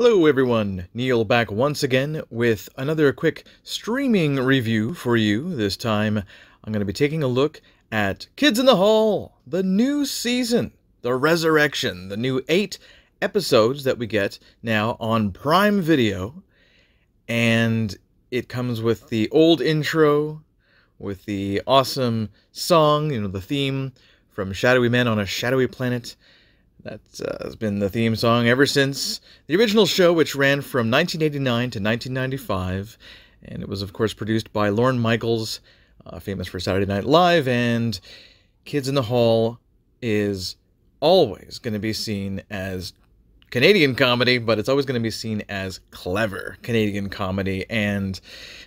Hello everyone, Neil back once again with another quick streaming review for you. This time I'm going to be taking a look at Kids in the Hall, the new season, the resurrection, the new 8 episodes that we get now on Prime Video. And it comes with the old intro, with the awesome song, the theme from Shadowy Men on a Shadowy Planet. That has been the theme song ever since the original show, which ran from 1989 to 1995. And it was, of course, produced by Lorne Michaels, famous for Saturday Night Live. And Kids in the Hall is always going to be seen as Canadian comedy, but it's always going to be seen as clever Canadian comedy. And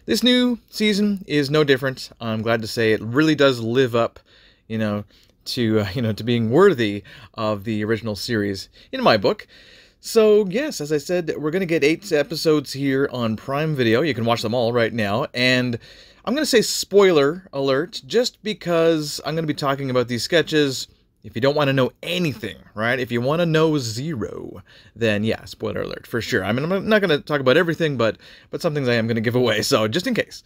this new season is no different. I'm glad to say it really does live up, to being worthy of the original series in my book. So yes, as I said, we're going to get 8 episodes here on Prime Video. You can watch them all right now. And I'm going to say spoiler alert, just because I'm going to be talking about these sketches. If you don't want to know anything, right? If you want to know zero, then yeah, spoiler alert for sure. I mean, I'm not going to talk about everything, but some things I am going to give away. So just in case,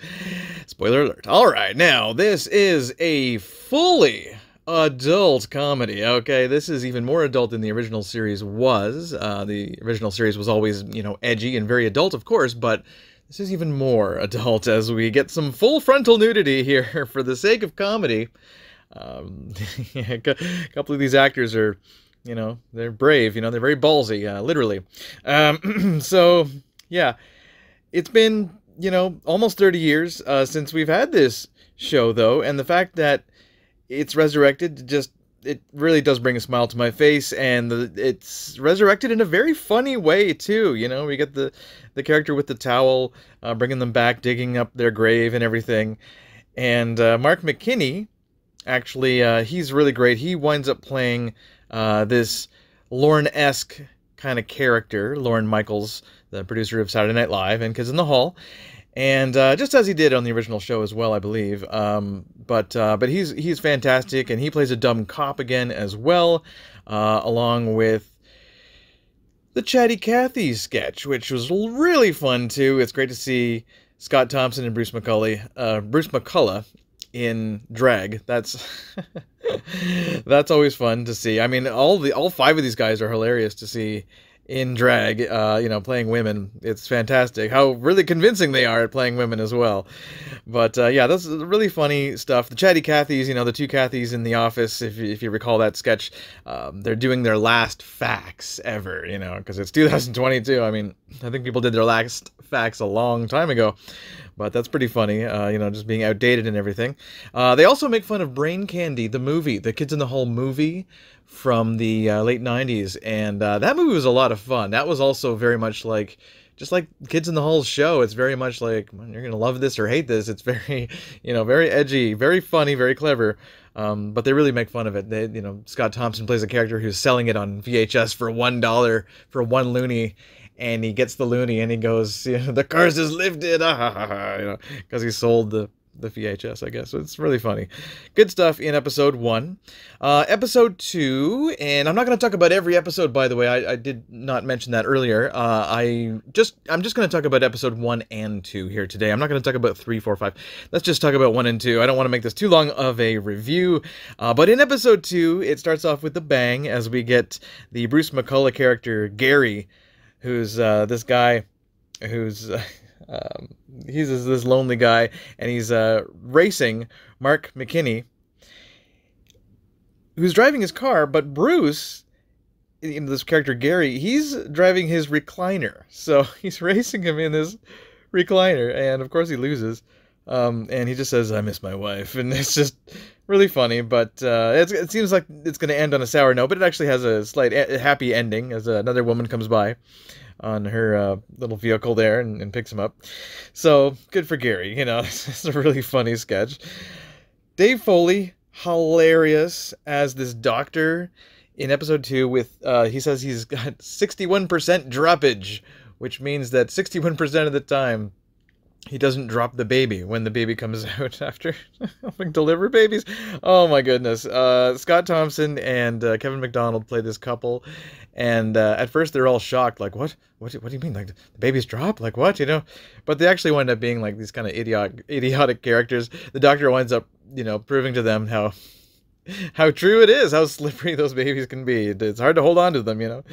spoiler alert. All right, now this is a fully adult comedy. Okay, this is even more adult than the original series was. The original series was always, edgy and very adult, of course, but this is even more adult as we get some full frontal nudity here for the sake of comedy. A couple of these actors are, they're brave, they're very ballsy, literally. So, yeah, it's been, almost 30 years since we've had this show, though, and the fact that it's resurrected, it really does bring a smile to my face, and it's resurrected in a very funny way, too. We get the character with the towel, bringing them back, digging up their grave and everything, and Mark McKinney, actually, he's really great. He winds up playing this Lorne-esque kind of character, Lorne Michaels, the producer of Saturday Night Live and Kids in the Hall, and just as he did on the original show as well, I believe. But he's fantastic, and he plays a dumb cop again as well, along with the Chatty Cathy sketch, which was really fun too. It's great to see Scott Thompson and Bruce McCullough in drag. That's that's always fun to see. I mean, all 5 of these guys are hilarious to see in drag, playing women. It's fantastic how really convincing they are at playing women as well. But yeah, that's really funny stuff. The Chatty Cathys, the 2 Cathys in the office, if you recall that sketch, they're doing their last fax ever, because it's 2022. I mean, I think people did their last fax a long time ago. But that's pretty funny, just being outdated and everything. They also make fun of Brain Candy, the movie, the Kids in the Hall movie from the late 90s. And that movie was a lot of fun. That was also very much like, just like Kids in the Hall's show. It's very much like, you're going to love this or hate this. It's very, very edgy, very funny, very clever. But they really make fun of it. Scott Thompson plays a character who's selling it on VHS for $1, for 1 loony. And he gets the loony and he goes, the curse is lifted, because he sold the VHS, I guess. So it's really funny. Good stuff in episode 1. Episode 2, and I'm not going to talk about every episode, by the way. I did not mention that earlier. I'm just going to talk about episode 1 and 2 here today. I'm not going to talk about 3, 4, 5. Let's just talk about 1 and 2. I don't want to make this too long of a review. But in episode 2, it starts off with a bang as we get the Bruce McCullough character, Gary, who's this guy who's he's this lonely guy, and he's racing Mark McKinney, who's driving his car, but Bruce, this character Gary, he's driving his recliner. So he's racing him in this recliner, and of course he loses. And he just says, "I miss my wife," and it's just really funny. But it seems like it's going to end on a sour note, but it actually has a slight happy ending as another woman comes by on her little vehicle there and picks him up. So good for Gary. It's a really funny sketch. Dave Foley, hilarious as this doctor in episode 2 with he says he's got 61% droppage, which means that 61% of the time he doesn't drop the baby when the baby comes out after helping deliver babies. Oh my goodness. Scott Thompson and Kevin McDonald play this couple, and at first they're all shocked, like, what do you mean? Like, the babies drop? Like, what? You know? But they actually wind up being like these kind of idiotic characters. The doctor winds up, proving to them how true it is, how slippery those babies can be. It's hard to hold on to them.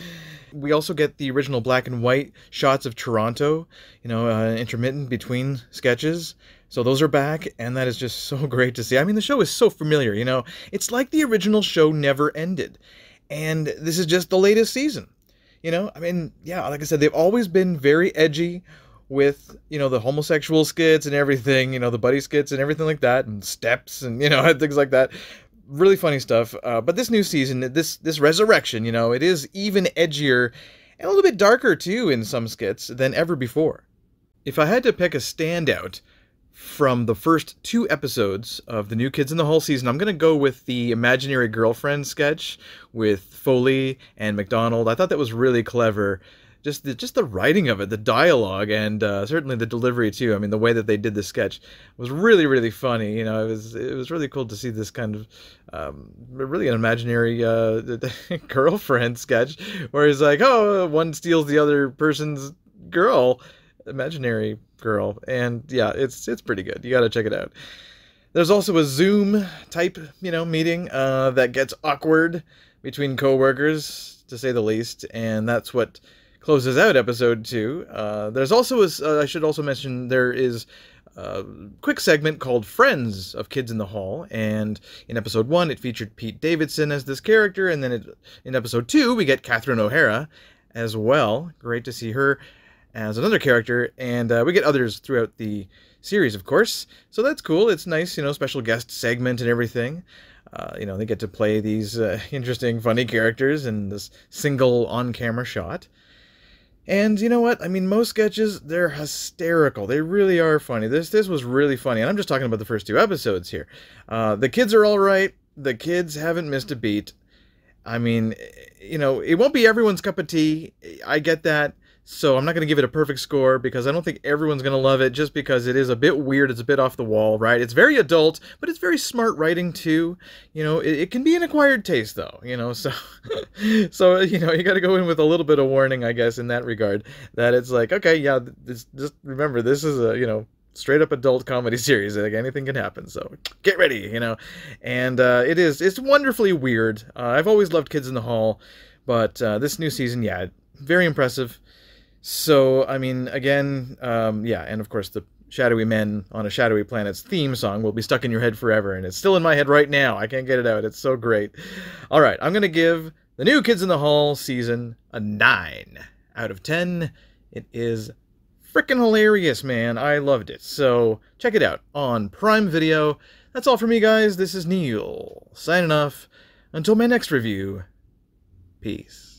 We also get the original black and white shots of Toronto, intermittent between sketches. So those are back, and that is just so great to see. I mean, the show is so familiar, It's like the original show never ended. And this is just the latest season. I mean, yeah, like I said, they've always been very edgy with, the homosexual skits and everything, the buddy skits and everything like that, and steps and, things like that. Really funny stuff. But this new season, this resurrection, it is even edgier and a little bit darker too in some skits than ever before. If I had to pick a standout from the first 2 episodes of the New Kids in the Hall season, I'm going to go with the Imaginary Girlfriend sketch with Foley and McDonald. I thought that was really clever. Just the writing of it, the dialogue, and certainly the delivery too. I mean, the way that they did the sketch was really, really funny. It was really cool to see this kind of really an imaginary girlfriend sketch where he's like, oh, one steals the other person's girl, imaginary girl, and yeah, it's pretty good. You got to check it out. There's also a Zoom type, meeting that gets awkward between coworkers, to say the least, and that's what closes out episode 2. There's also, I should also mention, there is a quick segment called Friends of Kids in the Hall, and in episode 1 it featured Pete Davidson as this character, and then in episode 2 we get Catherine O'Hara as well. Great to see her as another character, and we get others throughout the series, of course, so that's cool. It's nice, special guest segment and everything. They get to play these interesting, funny characters in this single on-camera shot. And you know what? I mean, most sketches, they're hysterical. They really are funny. This was really funny. And I'm just talking about the first 2 episodes here. The kids are all right. The kids haven't missed a beat. I mean, it won't be everyone's cup of tea. I get that. So I'm not going to give it a perfect score because I don't think everyone's going to love it, just because it is a bit weird. It's a bit off the wall, right? It's very adult, but it's very smart writing too. It can be an acquired taste though, so you got to go in with a little bit of warning, I guess, in that regard, that it's like, okay, yeah, just remember, this is a, straight up adult comedy series. Like, anything can happen, so get ready, and it's wonderfully weird. I've always loved Kids in the Hall, but this new season, yeah, very impressive. So, I mean, again, yeah, and of course the Shadowy Men on a Shadowy Planet's theme song will be stuck in your head forever, and it's still in my head right now. I can't get it out. It's so great. All right, I'm going to give the New Kids in the Hall season a 9 out of 10. It is freaking hilarious, man. I loved it. So, check it out on Prime Video. That's all for me, guys. This is Neil, signing off. Until my next review, peace.